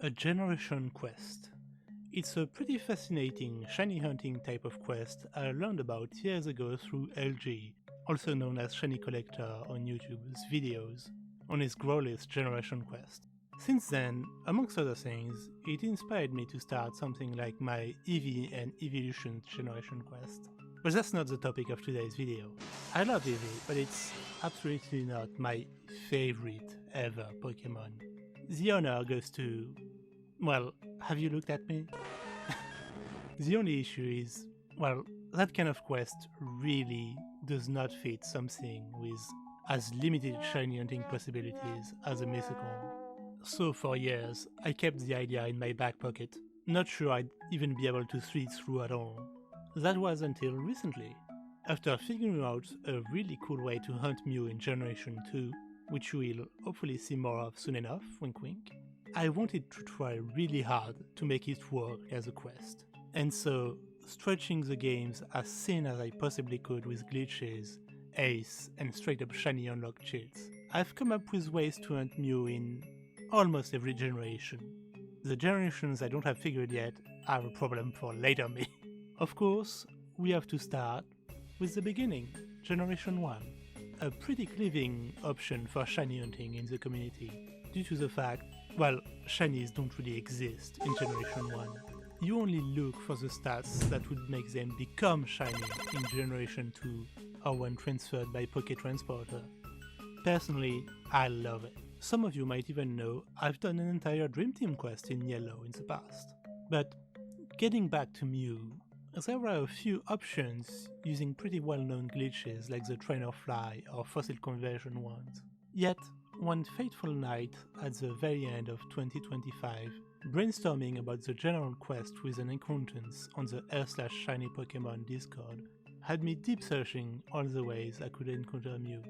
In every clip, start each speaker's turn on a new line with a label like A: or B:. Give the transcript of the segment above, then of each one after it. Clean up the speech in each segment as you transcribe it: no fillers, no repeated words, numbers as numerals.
A: A generation quest. It's a pretty fascinating shiny hunting type of quest I learned about years ago through LG, also known as Shiny Collector on YouTube's videos, on his Growlithe generation quest. Since then, amongst other things, it inspired me to start something like my Eevee and Evolution generation quest. But that's not the topic of today's video. I love Eevee, but it's absolutely not my favorite ever Pokemon. The honor goes to... well, have you looked at me? The only issue is, well, that kind of quest really does not fit something with as limited shiny hunting possibilities as a mythical. So for years, I kept the idea in my back pocket, not sure I'd even be able to see it through at all. That was until recently, after figuring out a really cool way to hunt Mew in Generation 2, which we'll hopefully see more of soon enough, wink wink. I wanted to try really hard to make it work as a quest, and so stretching the games as thin as I possibly could with glitches, ace, and straight up shiny unlock cheats. I've come up with ways to hunt Mew in almost every generation. The generations I don't have figured yet are a problem for later me. Of course, we have to start with the beginning, Generation 1. A pretty cleaving option for shiny hunting in the community, due to the fact, well, shinies don't really exist in Generation 1. You only look for the stats that would make them become shiny in Generation 2 or when transferred by Poké Transporter. Personally, I love it. Some of you might even know I've done an entire Dream Team quest in yellow in the past. But getting back to Mew, there were a few options using pretty well-known glitches like the Trainer Fly or Fossil Conversion ones. Yet, one fateful night at the very end of 2025, brainstorming about the general quest with an acquaintance on the r/shiny Pokemon Discord had me deep searching all the ways I could encounter Mew.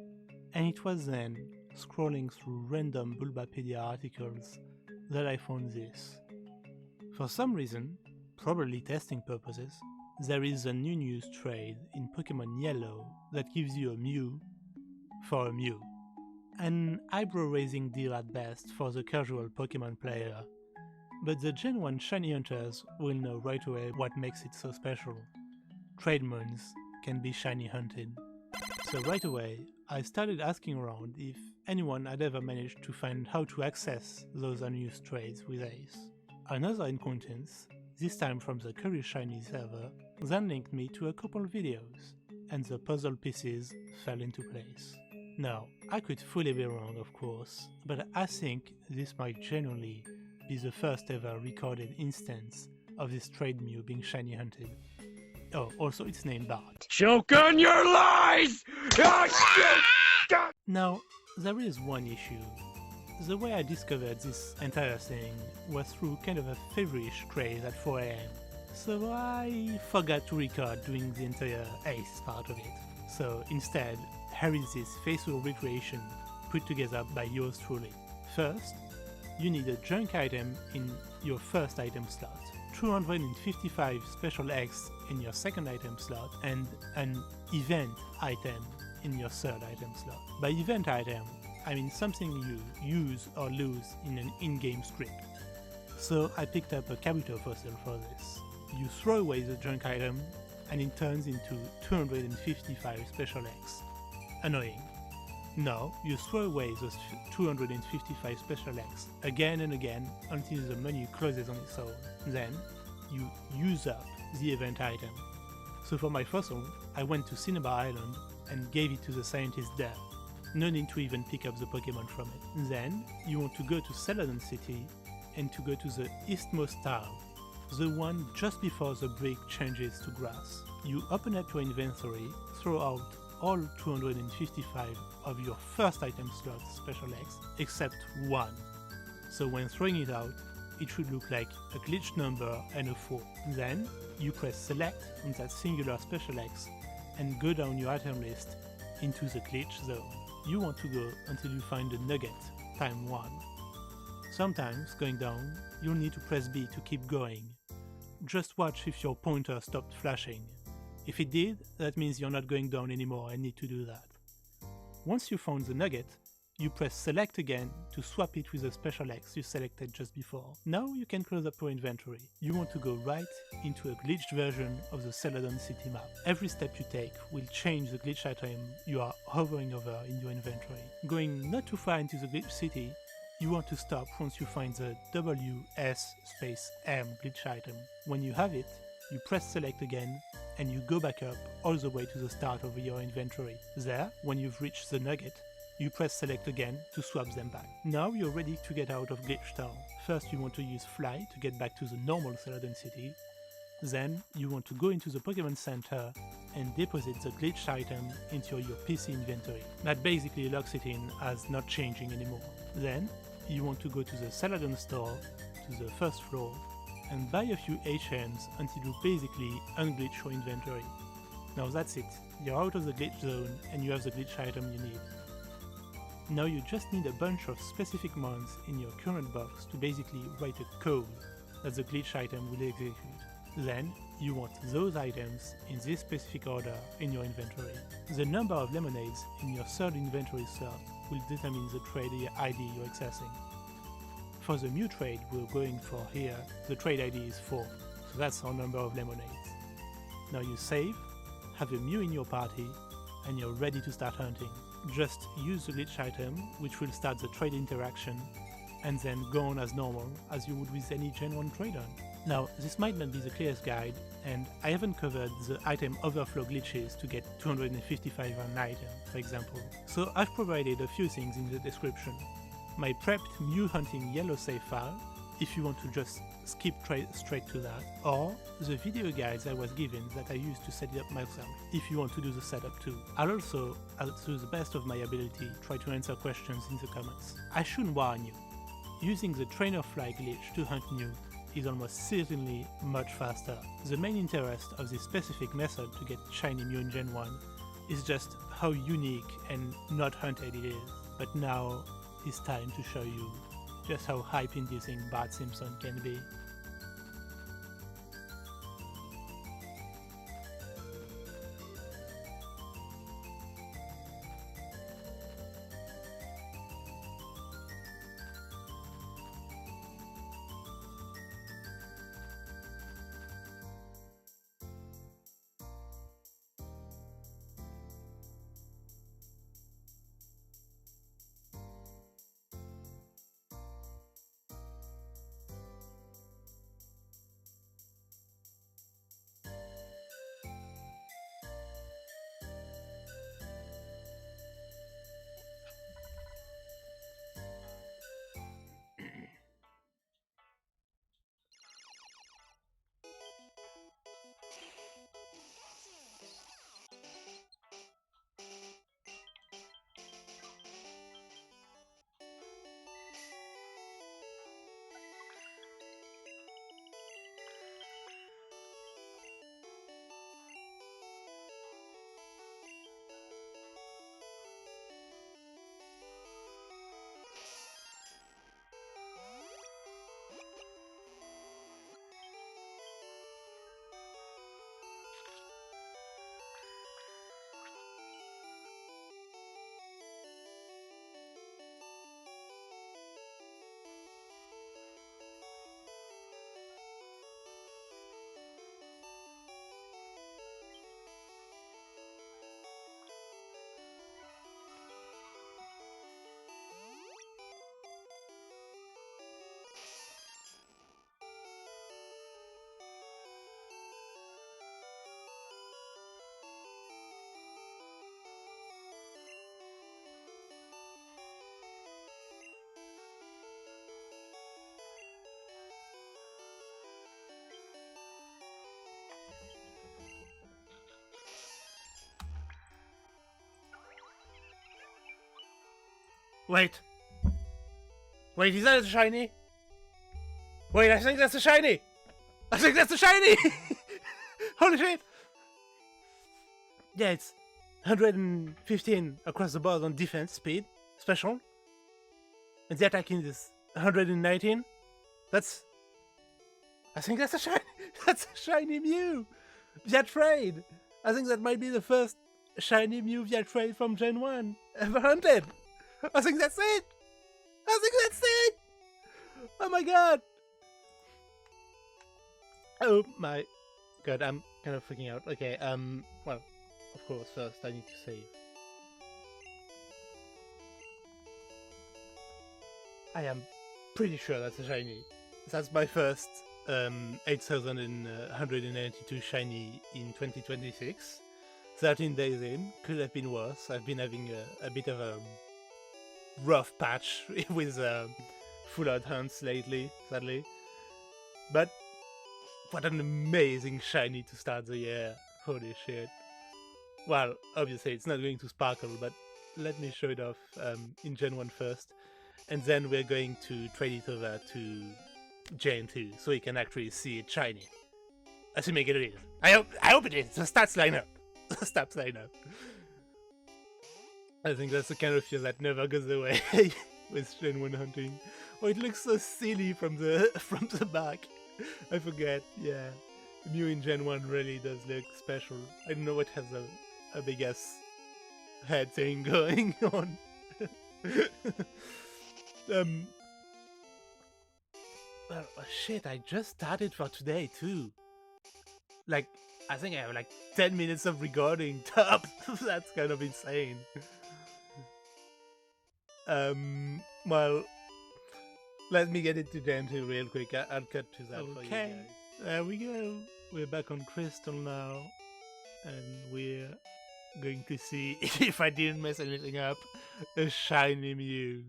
A: And it was then, scrolling through random Bulbapedia articles, that I found this. For some reason, probably testing purposes, there is a new news trade in Pokemon Yellow that gives you a Mew for a Mew. An eyebrow-raising deal at best for the casual Pokemon player, but the Gen 1 shiny hunters will know right away what makes it so special. Trade moons can be shiny hunted. So right away, I started asking around if anyone had ever managed to find how to access those unused trades with Ace. Another acquaintance, this time from the Curious Shiny server, then linked me to a couple videos, and the puzzle pieces fell into place. Now, I could fully be wrong, of course, but I think this might genuinely be the first ever recorded instance of this trade Mew being shiny hunted. Oh, also it's named Bart.
B: Choke on your lies!
A: Now, there is one issue. The way I discovered this entire thing was through kind of a feverish craze at 4 AM, so I forgot to record doing the entire Ace part of it. So instead, here is this faithful recreation put together by yours truly. First, you need a junk item in your first item slot, 255 special X in your second item slot, and an event item in your third item slot. By event item, I mean something you use or lose in an in-game script. So I picked up a Kabuto fossil for this. You throw away the junk item, and it turns into 255 special X. Annoying. Now, you throw away those 255 special X again and again until the menu closes on its own. Then, you use up the event item. So for my fossil, I went to Cinnabar Island and gave it to the scientist there. No need to even pick up the Pokemon from it. Then, you want to go to Celadon City and to go to the eastmost town, the one just before the brick changes to grass. You open up your inventory, throw out all 255 of your first item slot special X, except one. So when throwing it out, it should look like a glitch number and a 4. Then, you press select on that singular special X and go down your item list into the glitch zone. You want to go until you find a nugget, time 1. Sometimes, going down, you'll need to press B to keep going. Just watch if your pointer stopped flashing. If it did, that means you're not going down anymore and need to do that. Once you found the nugget, you press select again to swap it with the special X you selected just before. Now you can close up your inventory. You want to go right into a glitched version of the Celadon City map. Every step you take will change the glitch item you are hovering over in your inventory. Going not too far into the glitch city, you want to stop once you find the WS_M glitch item. When you have it, you press select again and you go back up all the way to the start of your inventory. There, when you've reached the nugget, you press select again to swap them back. Now you're ready to get out of Glitch Town. First you want to use Fly to get back to the normal Celadon City. Then you want to go into the Pokemon Center and deposit the glitched item into your PC inventory. That basically locks it in as not changing anymore. Then you want to go to the Celadon store, to the first floor, and buy a few HMs until you basically unglitch your inventory. Now that's it, you're out of the glitch zone and you have the glitch item you need. Now you just need a bunch of specific mons in your current box to basically write a code that the glitch item will execute. Then you want those items in this specific order in your inventory. The number of lemonades in your third inventory slot will determine the trade ID you're accessing. For the Mew trade we're going for here, the trade ID is 4, so that's our number of lemonades. Now you save, have a Mew in your party, and you're ready to start hunting. Just use the glitch item, which will start the trade interaction, and then go on as normal, as you would with any Gen 1 trade hunt. Now, this might not be the clearest guide, and I haven't covered the item overflow glitches to get 255 an item, for example. So I've provided a few things in the description. My prepped Mew hunting yellow save file, if you want to just skip straight to that, or the video guides I was given that I used to set it up myself, if you want to do the setup too. I'll also, to the best of my ability, try to answer questions in the comments. I should warn you, using the trainer fly glitch to hunt Mew is almost certainly much faster. The main interest of this specific method to get shiny Mew in Gen 1 is just how unique and not hunted it is. But now it's time to show you just how hype-inducing Bart Simpson can be.
C: Wait. Wait, is that a shiny? Wait, I think that's a shiny! I think that's a shiny! Holy shit! Yeah, it's 115 across the board on defense, speed, special. And the attacking is 119. That's... I think that's a shiny... That's a shiny Mew! Via trade! I think that might be the first shiny Mew via trade from Gen 1 ever hunted! I think that's it! I think that's it! Oh my god! Oh my god, I'm kind of freaking out. Okay, well, of course, first I need to save. I am pretty sure that's a shiny. That's my first 8192 shiny in 2026. 13 days in, could have been worse. I've been having a bit of a rough patch with full out hunts lately, sadly. But what an amazing shiny to start the year. Holy shit. Well, obviously it's not going to sparkle, but let me show it off in Gen 1 first. And then we're going to trade it over to Gen 2 so you can actually see it shiny. Assuming it is. I hope it is. The stats line up. The stats line up. I think that's the kind of fear that never goes away with Gen 1 hunting. Oh, it looks so silly from the back. I forget, yeah. Mew in Gen 1 really does look special. I don't know what has a big ass head thing going on. Well, shit, I just started for today too. Like, I think I have like 10 minutes of recording top. That's kind of insane. Well, let me get into Gen 2 real quick. I'll cut to that for you guys. There we go. We're back on Crystal now. And we're going to see, if I didn't mess anything up, a shiny Mew.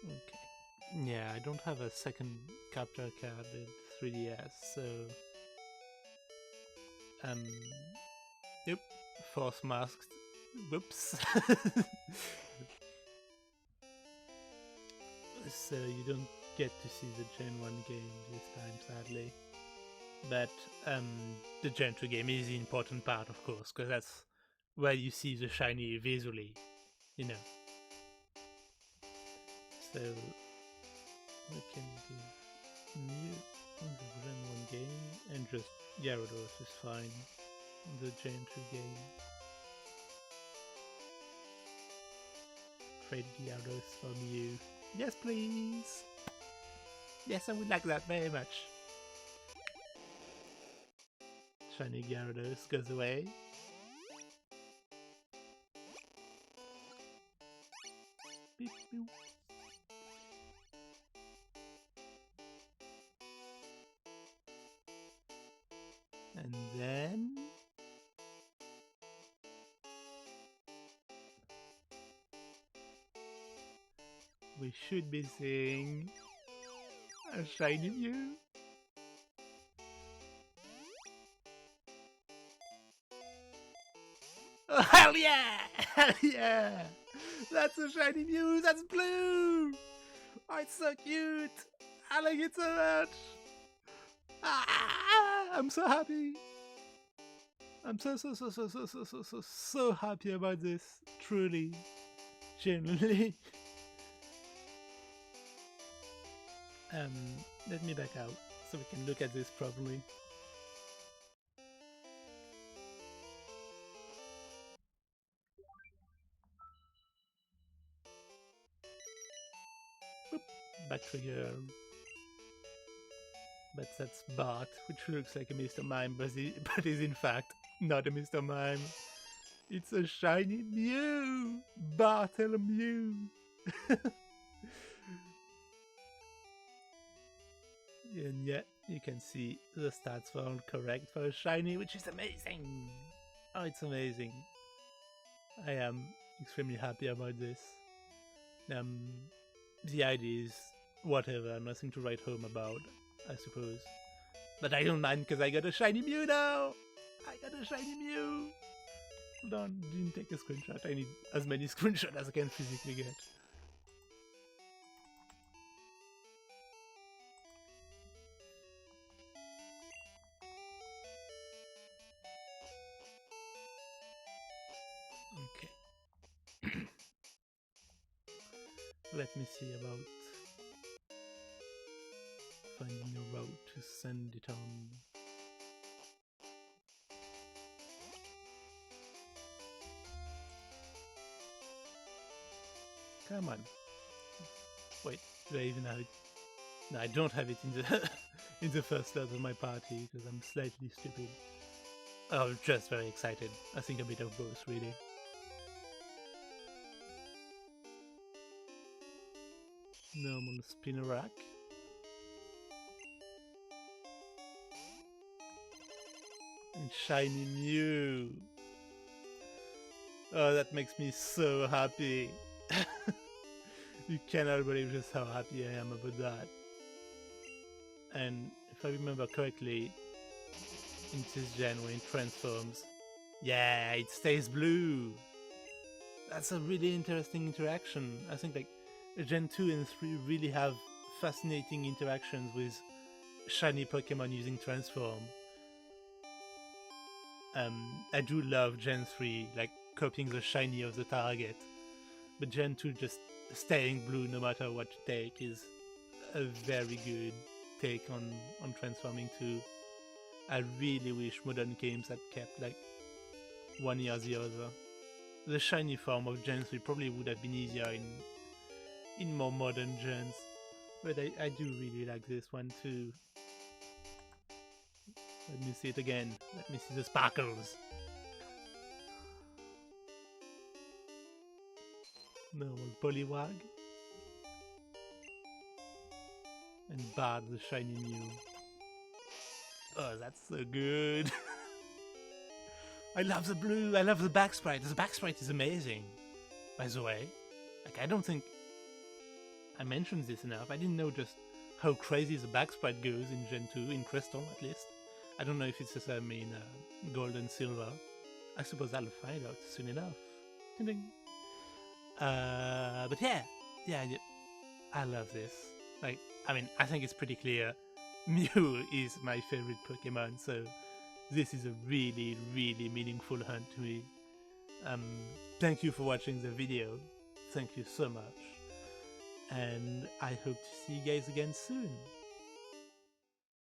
C: Okay. Yeah, I don't have a second capture card in 3DS, so... Yep. Force masked. Whoops. So you don't get to see the Gen 1 game this time, sadly. But the Gen 2 game is the important part, of course, because that's where you see the shiny visually, you know. So we can give Mew on the Gen 1 game, and just Gyarados is fine on the Gen 2 game. Trade Gyarados for Mew. Yes, please! Yes, I would like that very much. Shiny Gyarados goes away. Beep, boop. And then... we should be seeing a shiny Mew. Oh, hell yeah! Hell yeah! That's a shiny Mew! That's blue! Oh, it's so cute! I like it so much! Ah, I'm so happy! I'm so happy about this. Truly. Genuinely. Let me back out so we can look at this properly. Boop. Back trigger. But that's Bart, which looks like a Mr. Mime, but is in fact not a Mr. Mime. It's a shiny Mew! Bartholomew! And yeah, you can see the stats were all correct for a shiny, which is amazing! Oh, it's amazing. I am extremely happy about this. The idea is whatever, nothing to write home about, I suppose. But I don't mind because I got a shiny Mew now! I got a shiny Mew! Hold on, didn't take a screenshot. I need as many screenshots as I can physically get. Okay. Let me see about finding a
A: send it on. Come on. Wait, do I even have it? No, I don't have it in the in the first slot of my party because I'm slightly stupid. Oh, just very excited. I think a bit of both, really. Normal spinner rack. And shiny Mew. Oh, that makes me so happy. You cannot believe just how happy I am about that. And if I remember correctly, in this gen when it transforms, yeah, it stays blue. That's a really interesting interaction. I think like Gen 2 and 3 really have fascinating interactions with shiny Pokemon using transform. I do love Gen 3, like copying the shiny of the target, but Gen 2 just staying blue no matter what you take is a very good take on transforming too. I really wish modern games had kept like one year or the other. The shiny form of Gen 3 probably would have been easier in more modern gens, but I do really like this one too. Let me see it again. Let me see the sparkles. Normal Poliwag. And Bard, the shiny Mew. Oh, that's so good. I love the blue. I love the back sprite. The back sprite is amazing, by the way. Like, I don't think I mentioned this enough. I didn't know just how crazy the back sprite goes in Gen 2, in Crystal at least. I don't know if it's the same in Gold and Silver. I suppose I'll find out soon enough. Ding. But yeah, I love this. Like, I mean, I think it's pretty clear. Mew is my favorite Pokemon, so this is a really, really meaningful hunt to me. Thank you for watching the video. Thank you so much. And I hope to see you guys again soon.